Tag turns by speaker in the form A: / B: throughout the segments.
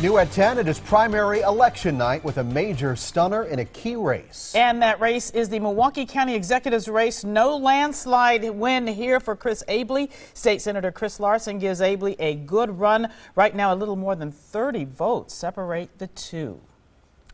A: New at 10, it is primary election night with a major stunner in a key race.
B: And that race is the Milwaukee County Executive's race. No landslide win here for Chris Abele. State Senator Chris Larson gives Abele a good run. Right now, a little more than 30 votes separate the two.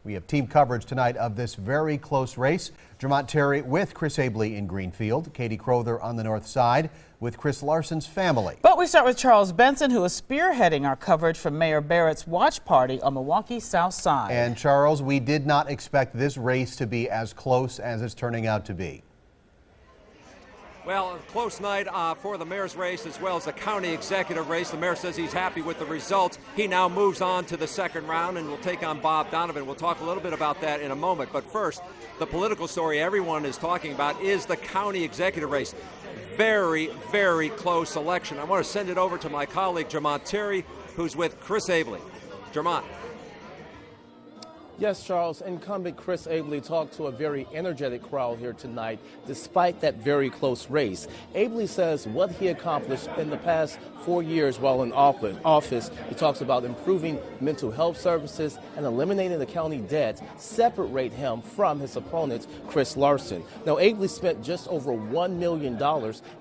A: We have team coverage tonight of this very close race. Jermont Terry with Chris Abele in Greenfield. Katie Crowther on the north side with Chris Larson's family.
B: But we start with Charles Benson, who is spearheading our coverage from Mayor Barrett's watch party on Milwaukee's South Side.
A: And Charles, we did not expect this race to be as close as it's turning out to be.
C: Well, a close night for the mayor's race as well as the county executive race. The mayor says he's happy with the results. He now moves on to the second round and will take on Bob Donovan. We'll talk a little bit about that in a moment. But first, the political story everyone is talking about is the county executive race. Very, very close election. I want to send it over to my colleague, Jermont Terry, who's with Chris Abele. Jermont.
D: Yes, Charles, incumbent Chris Abele talked to a very energetic crowd here tonight, despite that very close race. Abele says what he accomplished in the past 4 years while in office. He talks about improving mental health services and eliminating the county debt separate him from his opponent, Chris Larson. Now, Abele spent just over $1 million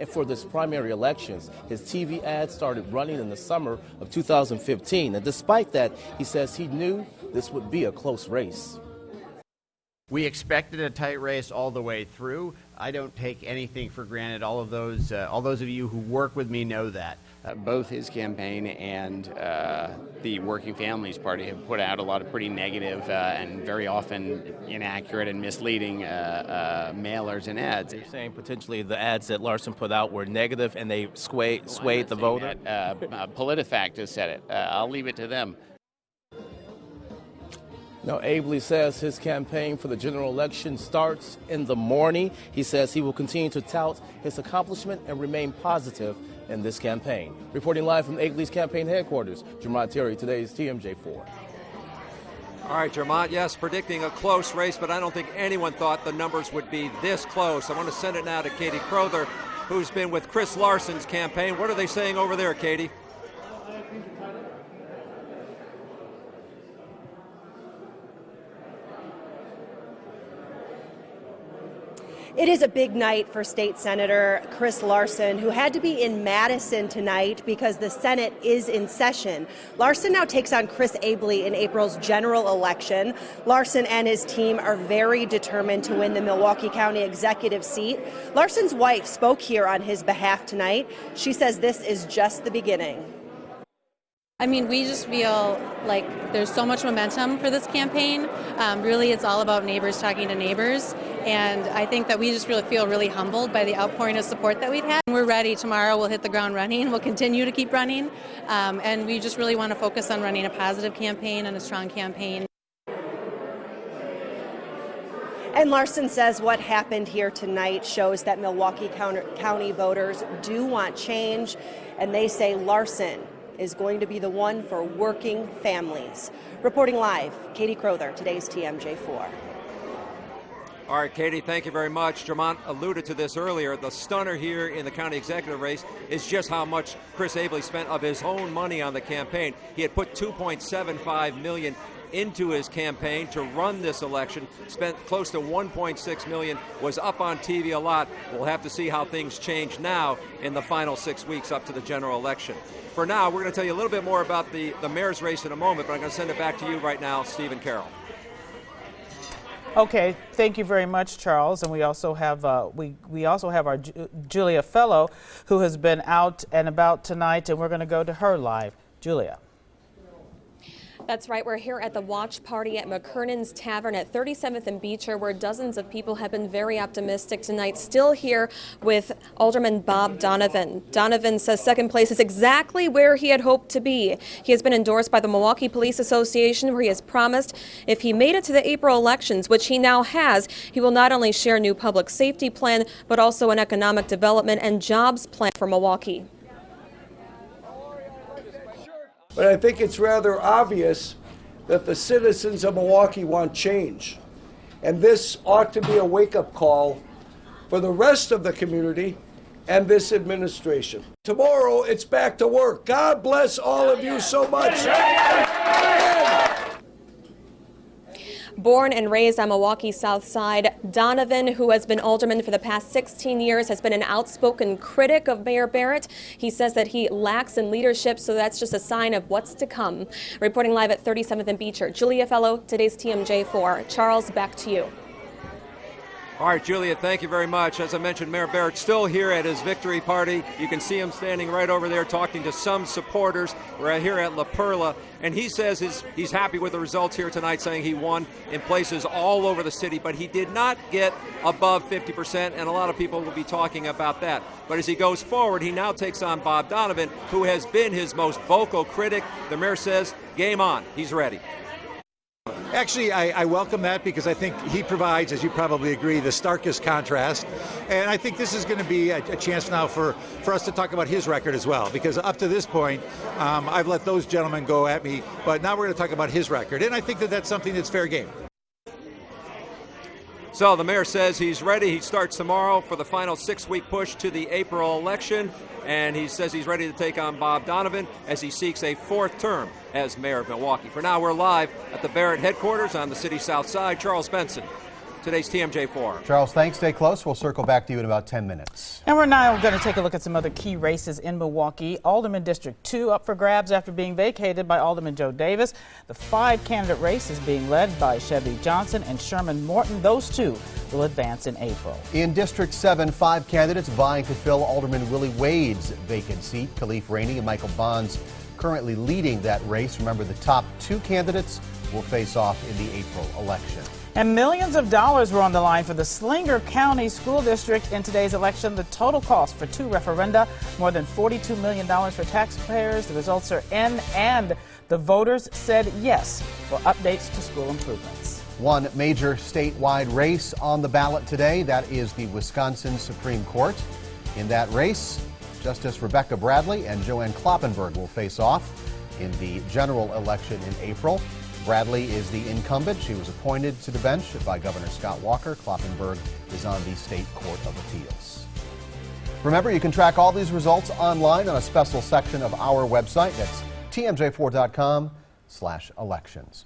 D: for this primary elections. His TV ads started running in the summer of 2015, and despite that, he says he knew this would be a close race.
E: We expected a tight race all the way through. I don't take anything for granted. All those of you who work with me know that.
F: Both his campaign and the Working Families Party have put out a lot of pretty negative and very often inaccurate and misleading mailers and ads.
D: You're saying potentially the ads that Larson put out were negative and they swayed the voter?
F: PolitiFact has said it. I'll leave it to them.
D: Now, Abele says his campaign for the general election starts in the morning. He says he will continue to tout his accomplishment and remain positive in this campaign. Reporting live from Abele's campaign headquarters, Jermont Terry, today's TMJ4.
C: All right, Jermont, yes, predicting a close race, but I don't think anyone thought the numbers would be this close. I want to send it now to Katie Crowther, who's been with Chris Larson's campaign. What are they saying over there, Katie?
G: It is a big night for State Senator Chris Larson, who had to be in Madison tonight because the Senate is in session. Larson now takes on Chris Abele in April's general election. Larson and his team are very determined to win the Milwaukee County executive seat. Larson's wife spoke here on his behalf tonight. She says this is just the beginning.
H: I mean, we just feel like there's so much momentum for this campaign. Really, it's all about neighbors talking to neighbors. And I think that we just really feel really humbled by the outpouring of support that we've had. We're ready. Tomorrow we'll hit the ground running. We'll continue to keep running. And we just really want to focus on running a positive campaign and a strong campaign.
G: And Larson says what happened here tonight shows that Milwaukee County voters do want change. And they say Larson is going to be the one for working families. Reporting live, Katie Crowther, today's TMJ4.
C: All right, Katie, thank you very much. Jermont alluded to this earlier. The stunner here in the county executive race is just how much Chris Abele spent of his own money on the campaign. He had put $2.75 million into his campaign to run this election, spent close to $1.6 million, was up on TV a lot. We'll have to see how things change now in the final 6 weeks up to the general election. For now, we're going to tell you a little bit more about the mayor's race in a moment, but I'm going to send it back to you right now, Stephen Carroll.
B: Okay, thank you very much, Charles. And we also have our Julia Fellow, who has been out and about tonight, and we're going to go to her live. Julia.
I: That's right. We're here at the watch party at McKernan's Tavern at 37th and Beecher, where dozens of people have been very optimistic tonight. Still here with Alderman Bob Donovan. Donovan says second place is exactly where he had hoped to be. He has been endorsed by the Milwaukee Police Association, where he has promised if he made it to the April elections, which he now has, he will not only share a new public safety plan, but also an economic development and jobs plan for Milwaukee.
J: But I think it's rather obvious that the citizens of Milwaukee want change. And this ought to be a wake-up call for the rest of the community and this administration. Tomorrow, it's back to work. God bless all of you so much.
I: Born and raised on Milwaukee's South Side, Donovan, who has been alderman for the past 16 years, has been an outspoken critic of Mayor Barrett. He says that he lacks in leadership, so that's just a sign of what's to come. Reporting live at 37th and Beecher, Julia Fellow, today's TMJ4. Charles, back to you.
C: All right, Julia, thank you very much. As I mentioned, Mayor Barrett still here at his victory party. You can see him standing right over there talking to some supporters. We're here at La Perla, and he says he's happy with the results here tonight, saying he won in places all over the city, but he did not get above 50%, and a lot of people will be talking about that. But as he goes forward, he now takes on Bob Donovan, who has been his most vocal critic. The mayor says, game on, he's ready.
K: Actually, I welcome that because I think he provides, as you probably agree, the starkest contrast. And I think this is going to be a chance now for us to talk about his record as well, because up to this point, I've let those gentlemen go at me, but now we're going to talk about his record. And I think that that's something that's fair game.
C: So the mayor says he's ready. He starts tomorrow for the final 6-week push to the April election. And he says he's ready to take on Bob Donovan as he seeks a 4th term as mayor of Milwaukee. For now, we're live at the Barrett headquarters on the city's south side. Charles Benson, today's TMJ4.
A: Charles, thanks. Stay close. We'll circle back to you in about 10 minutes.
B: And we're now going to take a look at some other key races in Milwaukee. Alderman District 2 up for grabs after being vacated by Alderman Joe Davis. The 5-candidate race is being led by Chevy Johnson and Sherman Morton. Those two will advance in April.
A: In District 7, 5 candidates vying to fill Alderman Willie Wade's vacant seat. Khalif Rainey and Michael Bonds currently leading that race. Remember, the top 2 candidates will face off in the April election.
B: And millions of dollars were on the line for the Slinger County School District in today's election. The total cost for 2 referenda, more than $42 million for taxpayers. The results are in, and the voters said yes for updates to school improvements.
A: One major statewide race on the ballot today. That is the Wisconsin Supreme Court. In that race, Justice Rebecca Bradley and Joanne Kloppenburg will face off in the general election in April. Bradley is the incumbent. She was appointed to the bench by Governor Scott Walker. Kloppenburg is on the State Court of Appeals. Remember, you can track all these results online on a special section of our website. That's tmj4.com/elections.